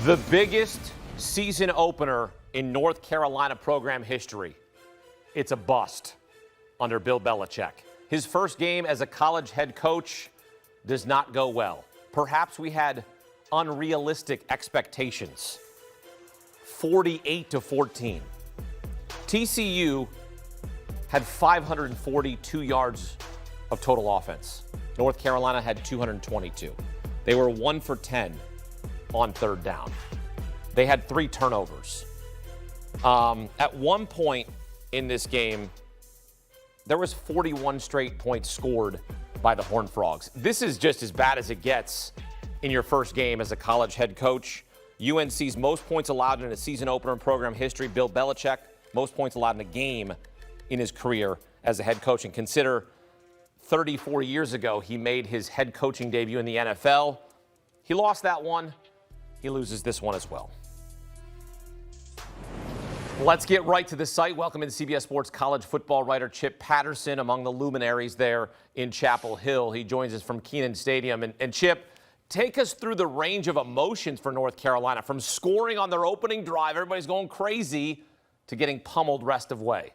The biggest season opener in North Carolina program history. It's a bust under Bill Belichick. His first game as a college head coach does not go well. Perhaps we had unrealistic expectations. 48-14. TCU had 542 yards of total offense. North Carolina had 222. They were 1 for 10 on third down. They had 3 turnovers. At one point in this game, there was 41 straight points scored by the Horned Frogs. This is just as bad as it gets in your first game as a college head coach. UNC's most points allowed in a season opener in program history. Bill Belichick, most points allowed in a game in his career as a head coach. And consider 34 years ago, he made his head coaching debut in the NFL. He lost that one. He loses this one as well. Let's get right to the site. Welcome in CBS Sports college football writer Chip Patterson, among the luminaries there in Chapel Hill. He joins us from Kenan Stadium. And Chip, take us through the range of emotions for North Carolina, from scoring on their opening drive, everybody's going crazy, to getting pummeled rest of way.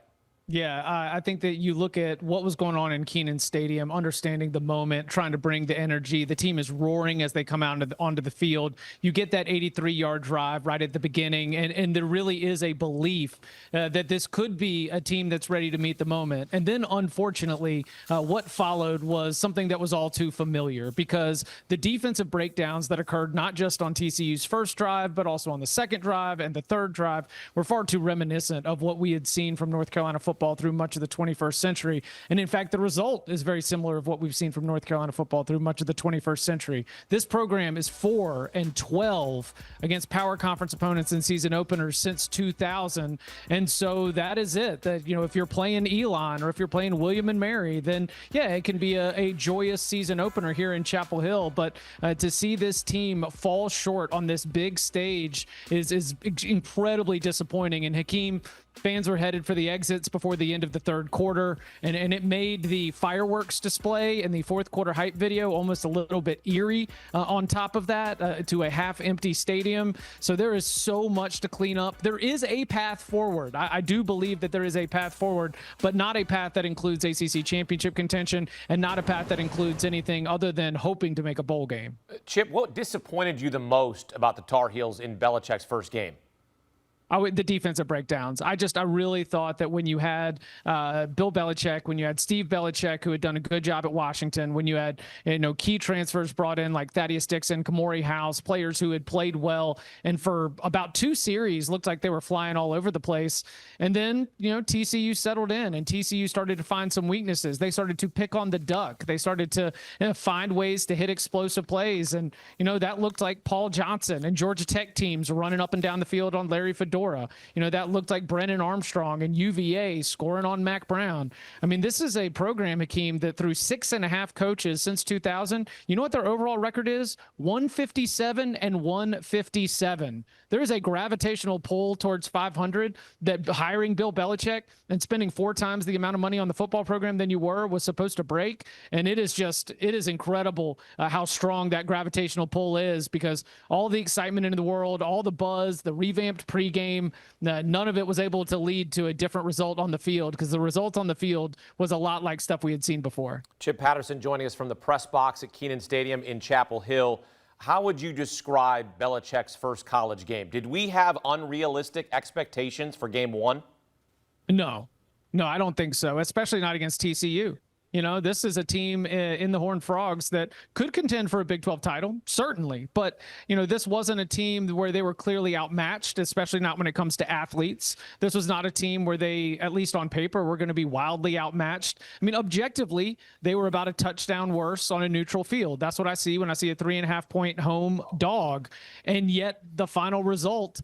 Yeah, I think that you look at what was going on in Kenan Stadium, understanding the moment, trying to bring the energy. The team is roaring as they come out onto the field. You get that 83-yard drive right at the beginning, and there really is a belief that this could be a team that's ready to meet the moment. And then, unfortunately, what followed was something that was all too familiar, because the defensive breakdowns that occurred not just on TCU's first drive, but also on the second drive and the third drive were far too reminiscent of what we had seen from North Carolina football through much of the 21st century. And in fact, the result is very similar of what we've seen from North Carolina football through much of the 21st century. This program is 4-12 against power conference opponents in season openers since 2000. And so that is it. That, you know, if you're playing Elon or if you're playing William and Mary, then yeah, it can be a joyous season opener here in Chapel Hill. But to see this team fall short on this big stage is incredibly disappointing. And Hakeem, fans were headed for the exits before the end of the third quarter, and it made the fireworks display and the fourth quarter hype video almost a little bit eerie on top of that, to a half-empty stadium. So there is so much to clean up. There is a path forward. I do believe that there is a path forward, but not a path that includes ACC championship contention, and not a path that includes anything other than hoping to make a bowl game. Chip, what disappointed you the most about the Tar Heels in Belichick's first game? The defensive breakdowns. I really thought that when you had Bill Belichick, when you had Steve Belichick, who had done a good job at Washington, when you had, key transfers brought in like Thaddeus Dixon, Emory House, players who had played well, and for about 2 series looked like they were flying all over the place. And then, TCU settled in, and TCU started to find some weaknesses. They started to pick on the duck. They started to find ways to hit explosive plays. And, that looked like Paul Johnson and Georgia Tech teams running up and down the field on Larry Fedora. That looked like Brennan Armstrong and UVA scoring on Mac Brown. I mean, this is a program, Hakeem, that through 6.5 coaches since 2000, you know what their overall record is? 157-157. There is a gravitational pull towards 500 that hiring Bill Belichick and spending 4 times the amount of money on the football program than you were was supposed to break. And it is incredible how strong that gravitational pull is, because all the excitement in the world, all the buzz, the revamped pregame, none of it was able to lead to a different result on the field, because the result on the field was a lot like stuff we had seen before. Chip Patterson joining us from the press box at Kenan Stadium in Chapel Hill. How would you describe Belichick's first college game? Did we have unrealistic expectations for game one? No, I don't think so, especially not against TCU. This is a team in the Horned Frogs that could contend for a Big 12 title, certainly. But, this wasn't a team where they were clearly outmatched, especially not when it comes to athletes. This was not a team where they, at least on paper, were going to be wildly outmatched. I mean, objectively, they were about a touchdown worse on a neutral field. That's what I see when I see a 3.5-point home dog. And yet the final result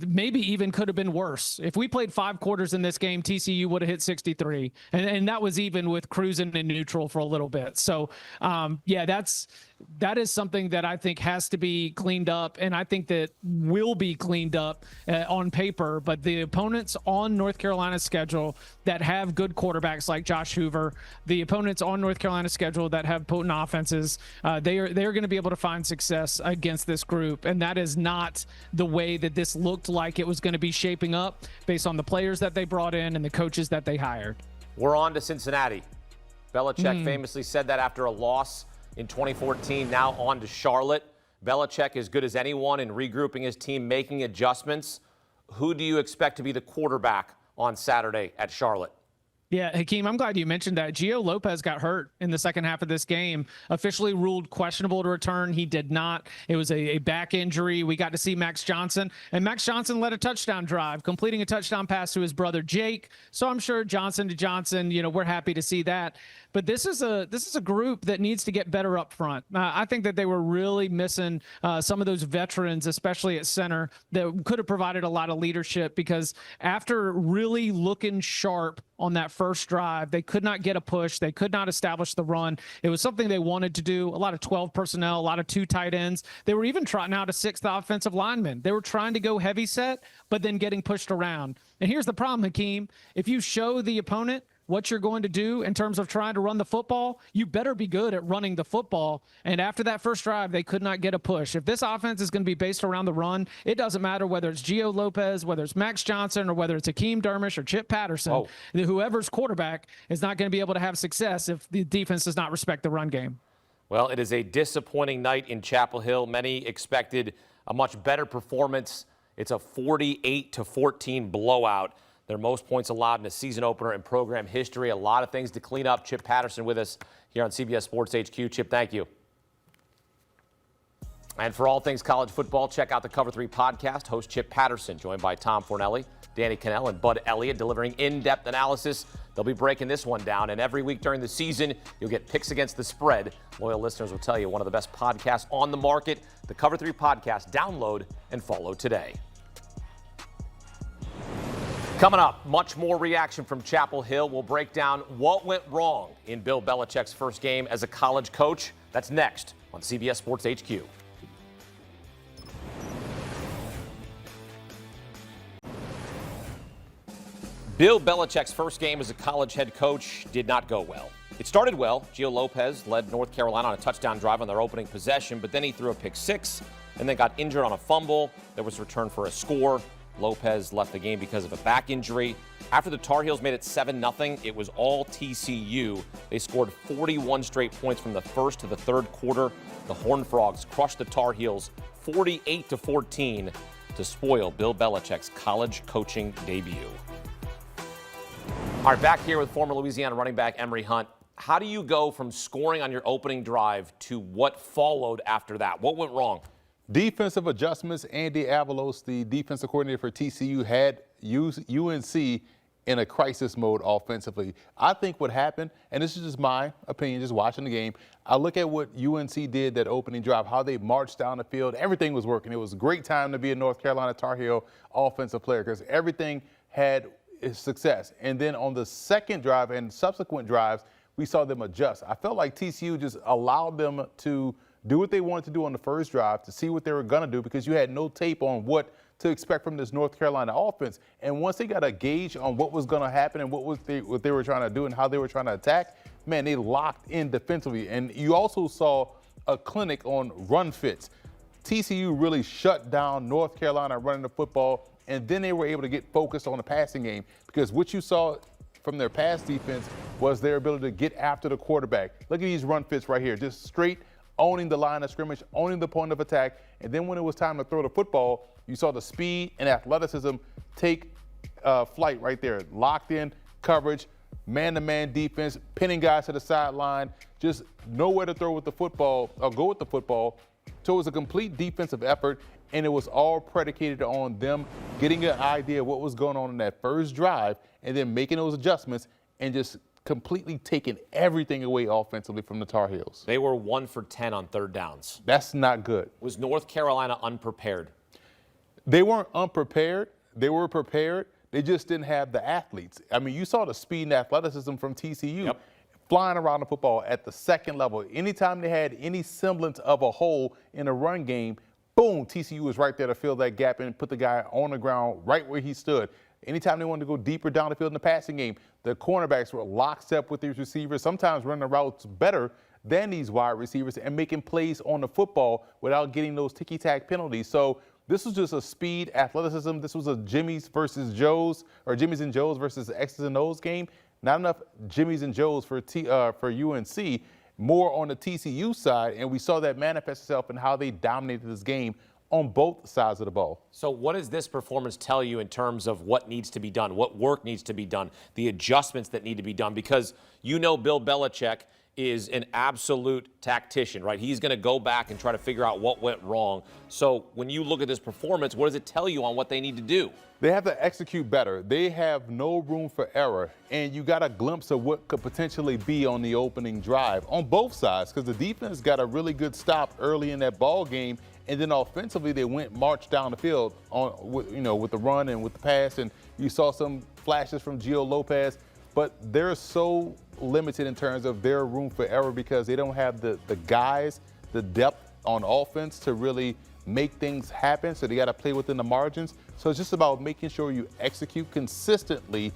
maybe even could have been worse. If we played 5 quarters in this game, TCU would have hit 63. And that was even with cruising been in neutral for a little bit. So, yeah, that is something that I think has to be cleaned up, and I think that will be cleaned up on paper. But the opponents on North Carolina's schedule that have good quarterbacks like Josh Hoover, the opponents on North Carolina's schedule that have potent offenses, they are going to be able to find success against this group, and that is not the way that this looked like it was going to be shaping up based on the players that they brought in and the coaches that they hired. We're on to Cincinnati. Belichick famously said that after a loss in 2014, now on to Charlotte. Belichick is good as anyone in regrouping his team, making adjustments. Who do you expect to be the quarterback on Saturday at Charlotte? Yeah, Hakeem, I'm glad you mentioned that. Gio Lopez got hurt in the second half of this game, officially ruled questionable to return. He did not. It was a back injury. We got to see Max Johnson, and Max Johnson led a touchdown drive, completing a touchdown pass to his brother Jake. So I'm sure Johnson to Johnson, we're happy to see that. But this is a group that needs to get better up front. I think that they were really missing some of those veterans, especially at center, that could have provided a lot of leadership, because after really looking sharp on that first drive, they could not get a push. They could not establish the run. It was something they wanted to do. A lot of 12 personnel, a lot of 2 tight ends. They were even trotting out a 6th offensive lineman. They were trying to go heavy set, but then getting pushed around. And here's the problem, Hakeem. If you show the opponent what you're going to do in terms of trying to run the football, you better be good at running the football. And after that first drive, they could not get a push. If this offense is going to be based around the run, it doesn't matter whether it's Gio Lopez, whether it's Max Johnson, or whether it's Hakeem Dermish or Chip Patterson. Whoever's quarterback is not going to be able to have success if the defense does not respect the run game. Well, it is a disappointing night in Chapel Hill. Many expected a much better performance. It's a 48-14 blowout. Their most points allowed in a season opener in program history. A lot of things to clean up. Chip Patterson with us here on CBS Sports HQ. Chip, thank you. And for all things college football, check out the Cover 3 podcast. Host Chip Patterson, joined by Tom Fornelli, Danny Cannell, and Bud Elliott, delivering in-depth analysis. They'll be breaking this one down. And every week during the season, you'll get picks against the spread. Loyal listeners will tell you, one of the best podcasts on the market. The Cover 3 podcast. Download and follow today. Coming up, much more reaction from Chapel Hill. We'll break down what went wrong in Bill Belichick's first game as a college coach. That's next on CBS Sports HQ. Bill Belichick's first game as a college head coach did not go well. It started well. Gio Lopez led North Carolina on a touchdown drive on their opening possession, but then he threw a pick 6 and then got injured on a fumble. There was a return for a score. Lopez left the game because of a back injury. After the Tar Heels made it 7-0, it was all TCU. They scored 41 straight points from the first to the third quarter. The Horned Frogs crushed the Tar Heels 48-14 to spoil Bill Belichick's college coaching debut. All right, back here with former Louisiana running back Emory Hunt. How do you go from scoring on your opening drive to what followed after that? What went wrong? Defensive adjustments. Andy Avalos, the defensive coordinator for TCU, had UNC in a crisis mode offensively. I think what happened, and this is just my opinion, just watching the game, I look at what UNC did that opening drive, how they marched down the field. Everything was working. It was a great time to be a North Carolina Tar Heel offensive player because everything had success. And then on the second drive and subsequent drives, we saw them adjust. I felt like TCU just allowed them to do what they wanted to do on the first drive, to see what they were going to do, because you had no tape on what to expect from this North Carolina offense. And once they got a gauge on what was going to happen and what they were trying to do and how they were trying to attack, man, they locked in defensively. And you also saw a clinic on run fits. TCU really shut down North Carolina running the football, and then they were able to get focused on the passing game, because what you saw from their pass defense was their ability to get after the quarterback. Look at these run fits right here, just straight owning the line of scrimmage, owning the point of attack. And then when it was time to throw the football, you saw the speed and athleticism take flight right there. Locked in coverage, man-to-man defense, pinning guys to the sideline, just nowhere to throw with the football or go with the football. So it was a complete defensive effort, and it was all predicated on them getting an idea of what was going on in that first drive and then making those adjustments and just completely taking everything away offensively from the Tar Heels. They were 1 for 10 on third downs. That's not good. Was North Carolina unprepared? They weren't unprepared. They were prepared. They just didn't have the athletes. I mean, you saw the speed and athleticism from TCU. Yep. flying around the football at the second level. Anytime they had any semblance of a hole in a run game, boom, TCU was right there to fill that gap and put the guy on the ground right where he stood. Anytime they wanted to go deeper down the field in the passing game, the cornerbacks were lockstep with these receivers, sometimes running the routes better than these wide receivers and making plays on the football without getting those ticky-tack penalties. So this was just a speed, athleticism. This was a Jimmy's versus Joe's, or Jimmy's and Joe's versus X's and O's game. Not enough Jimmy's and Joe's for UNC, more on the TCU side, and we saw that manifest itself in how they dominated this game on both sides of the ball. So what does this performance tell you in terms of what needs to be done, what work needs to be done, the adjustments that need to be done? Because you know Bill Belichick is an absolute tactician, right? He's going to go back and try to figure out what went wrong. So when you look at this performance, what does it tell you on what they need to do? They have to execute better. They have no room for error, and you got a glimpse of what could potentially be on the opening drive on both sides, because the defense got a really good stop early in that ball game, and then offensively they marched down the field with the run and with the pass, and you saw some flashes from Gio Lopez, but they're so limited in terms of their room for error because they don't have the guys, the depth on offense to really make things happen. So they got to play within the margins. So it's just about making sure you execute consistently,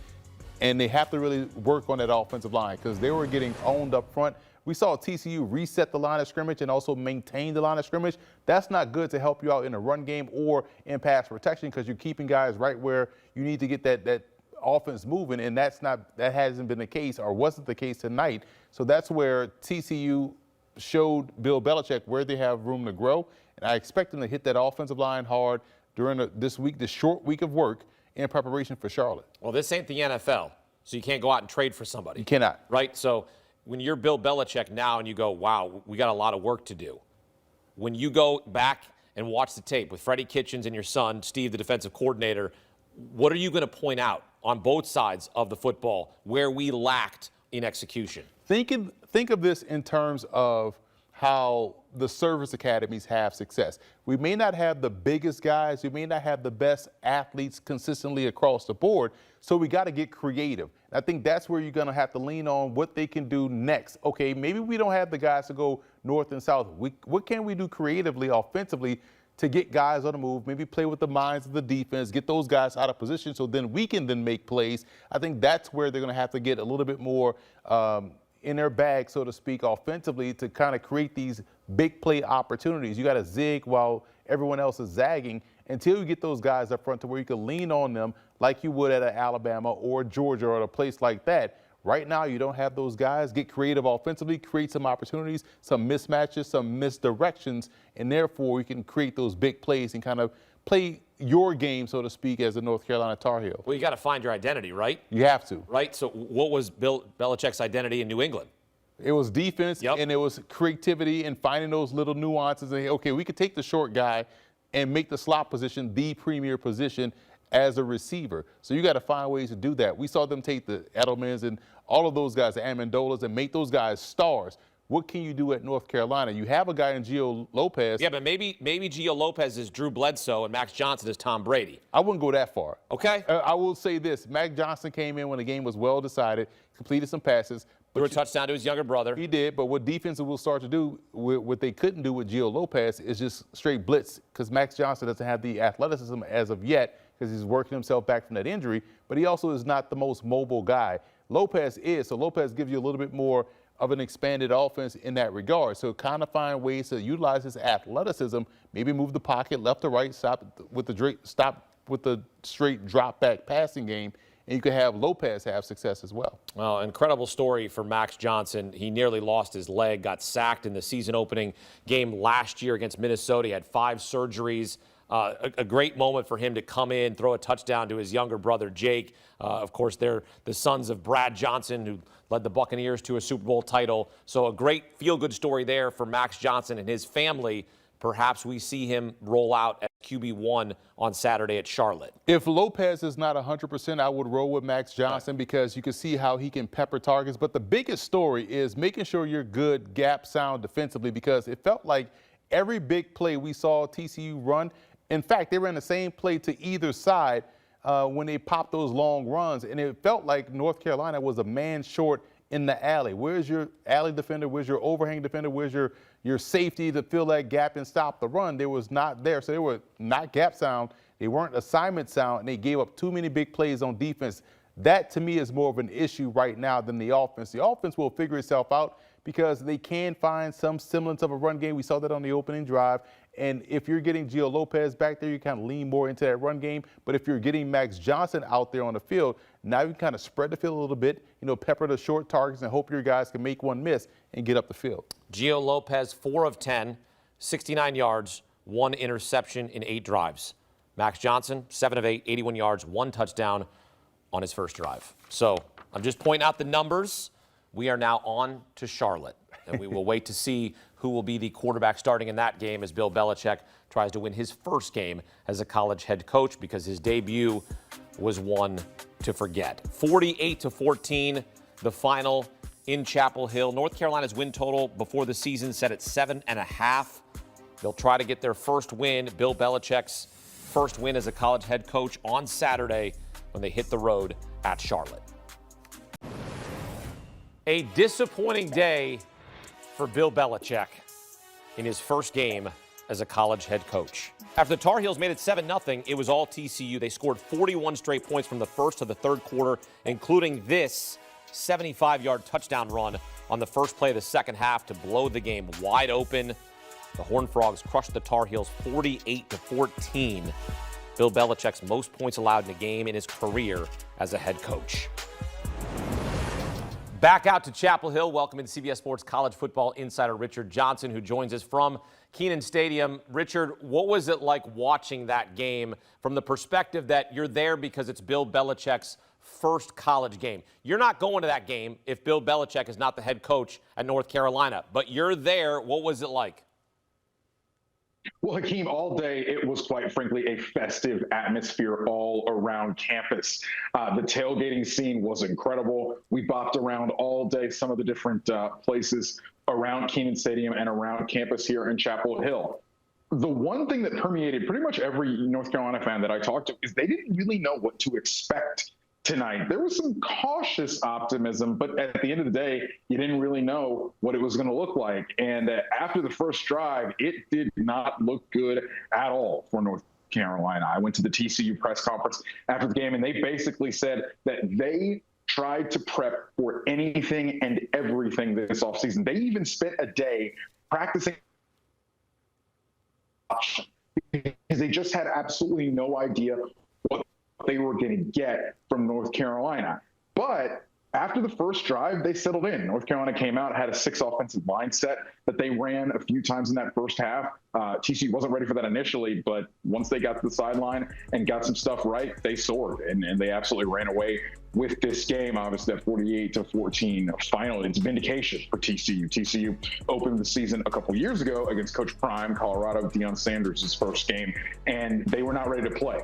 and they have to really work on that offensive line because they were getting owned up front. We saw TCU reset the line of scrimmage and also maintain the line of scrimmage. That's not good to help you out in a run game or in pass protection because you're keeping guys right where you need to get that offense moving, and that hasn't been the case or wasn't the case tonight. So that's where TCU showed Bill Belichick where they have room to grow, and I expect them to hit that offensive line hard during this short week of work in preparation for Charlotte. Well, this ain't the NFL, so you can't go out and trade for somebody. You cannot. Right? So when you're Bill Belichick now and you go, wow, we got a lot of work to do. When you go back and watch the tape with Freddie Kitchens and your son, Steve, the defensive coordinator, what are you going to point out on both sides of the football where we lacked in execution? Think of this in terms of how the service academies have success. We may not have the biggest guys, we may not have the best athletes consistently across the board, so we got to get creative. I think that's where you're going to have to lean on what they can do next. Okay, maybe we don't have the guys to go north and south. What can we do creatively, offensively, to get guys on the move, maybe play with the minds of the defense, get those guys out of position so then we can then make plays. I think that's where they're going to have to get a little bit more in their bag, so to speak, offensively to kind of create these big play opportunities. You got to zig while everyone else is zagging until you get those guys up front to where you can lean on them like you would at an Alabama or Georgia or a place like that. Right now, you don't have those guys. Get creative offensively, create some opportunities, some mismatches, some misdirections, and therefore you can create those big plays and kind of play your game, so to speak, as a North Carolina Tar Heel. Well, you got to find your identity, right? You have to. Right? So what was Bill Belichick's identity in New England? It was defense, and it was creativity and finding those little nuances. And, okay, we could take the short guy and make the slot position the premier position as a receiver. So you got to find ways to do that. We saw them take the Edelmans and all of those guys, the Amendolas, and make those guys stars. What can you do at North Carolina? You have a guy in Gio Lopez. Yeah, but maybe Gio Lopez is Drew Bledsoe and Max Johnson is Tom Brady. I wouldn't go that far. Okay. I will say this. Max Johnson came in when the game was well decided, completed some passes. Threw a touchdown to his younger brother. He did, but what defenses will start to do, what they couldn't do with Gio Lopez is just straight blitz because Max Johnson doesn't have the athleticism as of yet because he's working himself back from that injury, but he also is not the most mobile guy. Lopez is, so Lopez gives you a little bit more of an expanded offense in that regard. So kind of find ways to utilize his athleticism, maybe move the pocket left to right, stop with the straight drop back passing game, and you can have Lopez have success as well. Well, incredible story for Max Johnson. He nearly lost his leg, got sacked in the season opening game last year against Minnesota. He had 5 surgeries. A great moment for him to come in, throw a touchdown to his younger brother, Jake. Of course, they're the sons of Brad Johnson, who led the Buccaneers to a Super Bowl title. So a great feel-good story there for Max Johnson and his family. Perhaps we see him roll out at QB1 on Saturday at Charlotte. If Lopez is not 100%, I would roll with Max Johnson because you can see how he can pepper targets. But the biggest story is making sure you're good gap sound defensively because it felt like every big play we saw TCU run, in fact, they ran the same play to either side when they popped those long runs, and it felt like North Carolina was a man short in the alley. Where's your alley defender? Where's your overhang defender? Where's your safety to fill that gap and stop the run? They was not there. So they were not gap sound. They weren't assignment sound, and they gave up too many big plays on defense. That, to me, is more of an issue right now than the offense. The offense will figure itself out because they can find some semblance of a run game. We saw that on the opening drive. And if you're getting Gio Lopez back there, you kind of lean more into that run game. But if you're getting Max Johnson out there on the field, now you kind of spread the field a little bit, pepper the short targets and hope your guys can make one miss and get up the field. Gio Lopez, 4 of 10, 69 yards, 1 interception in 8 drives. Max Johnson, 7 of 8, 81 yards, 1 touchdown on his first drive. So I'm just pointing out the numbers. We are now on to Charlotte, and we will wait to see who will be the quarterback starting in that game as Bill Belichick tries to win his first game as a college head coach, because his debut was one to forget. 48-14, the final in Chapel Hill. North Carolina's win total before the season set at 7.5. They'll try to get their first win, Bill Belichick's first win as a college head coach, on Saturday when they hit the road at Charlotte. A disappointing day for Bill Belichick in his first game as a college head coach. After the Tar Heels made it 7-0, it was all TCU. They scored 41 straight points from the first to the third quarter, including this 75-yard touchdown run on the first play of the second half to blow the game wide open. The Horned Frogs crushed the Tar Heels 48-14. Bill Belichick's most points allowed in a game in his career as a head coach. Back out to Chapel Hill, welcoming CBS Sports college football insider Richard Johnson, who joins us from Kenan Stadium. Richard, what was it like watching that game from the perspective that you're there because it's Bill Belichick's first college game? You're not going to that game if Bill Belichick is not the head coach at North Carolina, but you're there. What was it like? Well, Hakeem, all day it was quite frankly a festive atmosphere all around campus. The tailgating scene was incredible. We bopped around all day, some of the different places around Kenan Stadium and around campus here in Chapel Hill. The one thing that permeated pretty much every North Carolina fan that I talked to is they didn't really know what to expect tonight. There was some cautious optimism, but at the end of the day, you didn't really know what it was going to look like. And after the first drive, it did not look good at all for North Carolina. I went to the TCU press conference after the game, and they basically said that they tried to prep for anything and everything this offseason. They even spent a day practicing because they just had absolutely no idea what they were going to get from North Carolina. But after the first drive, they settled in. North Carolina came out, had a 6 offensive mindset that they ran a few times in that first half. TCU wasn't ready for that initially, but once they got to the sideline and got some stuff right, they soared, and they absolutely ran away with this game. Obviously, that 48-14 final, it's vindication for TCU. TCU opened the season a couple years ago against Coach Prime, Colorado, Deion Sanders' first game, and they were not ready to play.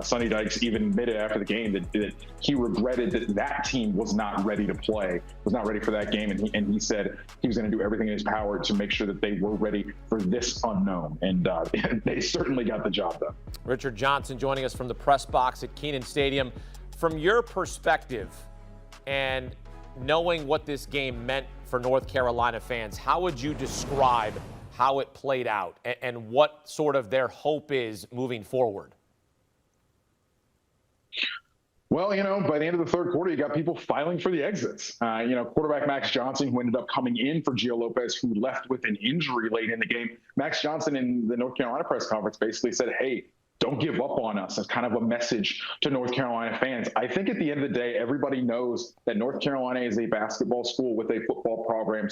Sonny Dykes even admitted after the game that he regretted that team was not ready to play, was not ready for that game, and he said he was going to do everything in his power to make sure that they were ready for this unknown, and they certainly got the job done. Richard Johnson joining us from the press box at Kenan Stadium. From your perspective and knowing what this game meant for North Carolina fans, how would you describe how it played out and what sort of their hope is moving forward? Well, by the end of the third quarter, you got people filing for the exits. Quarterback Max Johnson, who ended up coming in for Gio Lopez, who left with an injury late in the game. Max Johnson in the North Carolina press conference basically said, hey, don't give up on us, as kind of a message to North Carolina fans. I think at the end of the day, everybody knows that North Carolina is a basketball school with a football problem,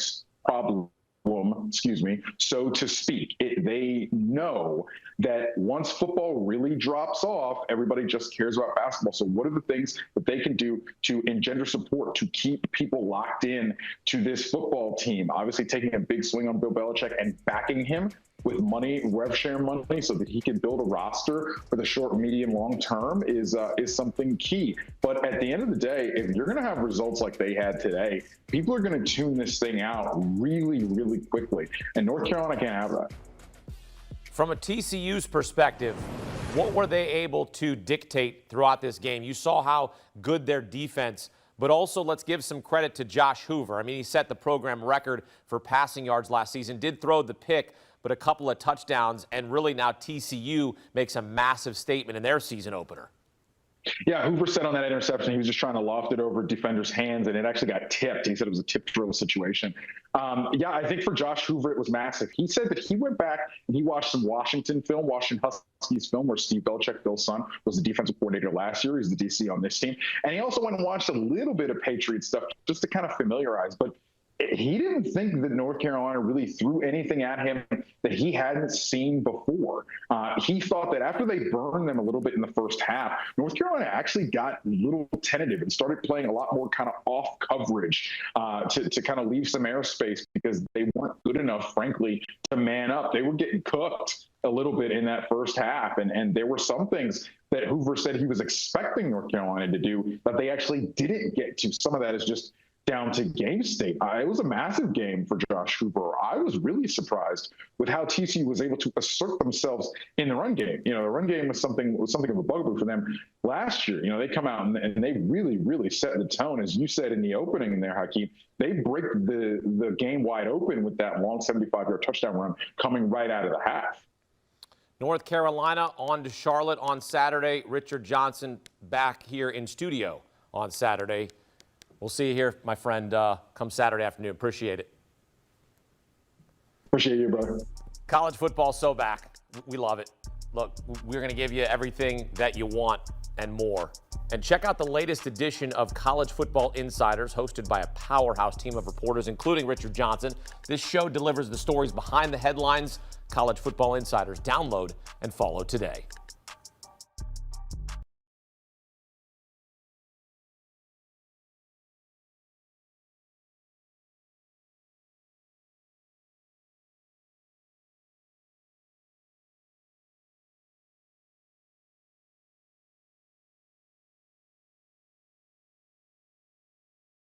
so to speak. They know that once football really drops off, everybody just cares about basketball. So what are the things that they can do to engender support, to keep people locked in to this football team? Obviously taking a big swing on Bill Belichick and backing him with money, rev share money, so that he can build a roster for the short, medium, long term is something key. But at the end of the day, if you're going to have results like they had today, people are going to tune this thing out really, really quickly. And North Carolina can't have that. From a TCU's perspective, what were they able to dictate throughout this game? You saw how good their defense But also, let's give some credit to Josh Hoover. I mean, he set the program record for passing yards last season, did throw the pick, but a couple of touchdowns, and really now TCU makes a massive statement in their season opener. Yeah, Hoover said on that interception he was just trying to loft it over defenders' hands, and it actually got tipped. He said it was a tip drill situation. Yeah, I think for Josh Hoover, it was massive. He said that he went back and he watched some Washington Huskies film, where Steve Belichick, Bill's son, was the defensive coordinator last year. He's the DC on this team. And he also went and watched a little bit of Patriot stuff just to kind of familiarize. But he didn't think that North Carolina really threw anything at him that he hadn't seen before. He thought that after they burned them a little bit in the first half, North Carolina actually got a little tentative and started playing a lot more kind of off coverage to kind of leave some airspace, because they weren't good enough, frankly, to man up. They were getting cooked a little bit in that first half. And there were some things that Hoover said he was expecting North Carolina to do that they actually didn't get to. Some of that is just down to game state. It was a massive game for Josh Hoover. I was really surprised with how TCU was able to assert themselves in the run game. The run game was something of a bugaboo for them last year. They come out and they really, really set the tone. As you said in the opening there, Hakeem, they break the game wide open with that long 75-yard touchdown run coming right out of the half. North Carolina on to Charlotte on Saturday. Richard Johnson back here in studio on Saturday. We'll see you here, my friend, come Saturday afternoon. Appreciate it. Appreciate you, brother. College football so back. We love it. Look, we're going to give you everything that you want and more. And check out the latest edition of College Football Insiders, hosted by a powerhouse team of reporters, including Richard Johnson. This show delivers the stories behind the headlines. College Football Insiders. Download and follow today.